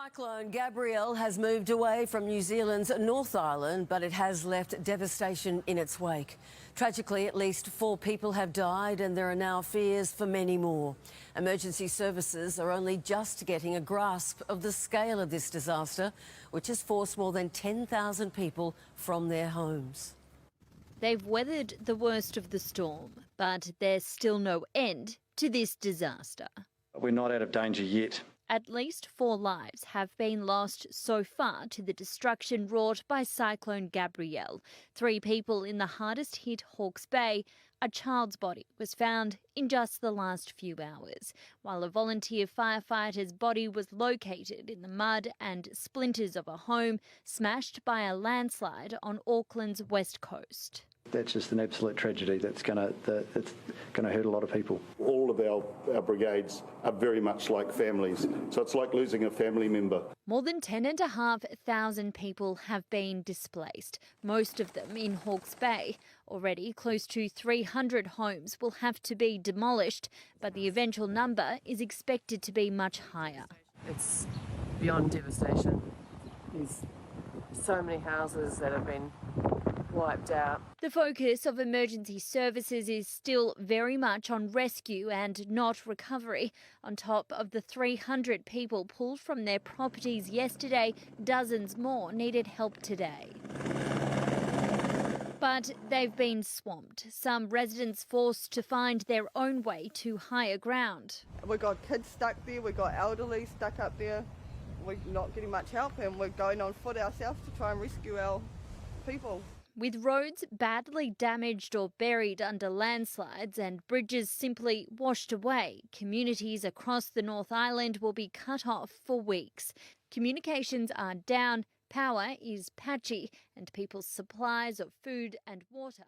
Cyclone Gabriel has moved away from New Zealand's North Island, but it has left devastation in its wake. Tragically, at least 4 people have died and there are now fears for many more. Emergency services are only just getting a grasp of the scale of this disaster, which has forced more than 10,000 people from their homes. They've weathered the worst of the storm, but there's still no end to this disaster. We're not out of danger yet. At least 4 lives have been lost so far to the destruction wrought by Cyclone Gabriel. 3 people in the hardest hit Hawke's Bay. A child's body was found in just the last few hours, while a volunteer firefighter's body was located in the mud and splinters of a home smashed by a landslide on Auckland's west coast. That's just an absolute tragedy that's going to hurt a lot of people. All of our brigades are very much like families, so it's like losing a family member. More than 10,500 people have been displaced, most of them in Hawke's Bay. Already, close to 300 homes will have to be demolished, but the eventual number is expected to be much higher. It's beyond devastation. There's so many houses that have been wiped out. The focus of emergency services is still very much on rescue and not recovery. On top of the 300 people pulled from their properties yesterday, dozens more needed help today. But they've been swamped, some residents forced to find their own way to higher ground. We've got kids stuck there, we've got elderly stuck up there. We're not getting much help and we're going on foot ourselves to try and rescue our people. With roads badly damaged or buried under landslides and bridges simply washed away, communities across the North Island will be cut off for weeks. Communications are down, power is patchy, and people's supplies of food and water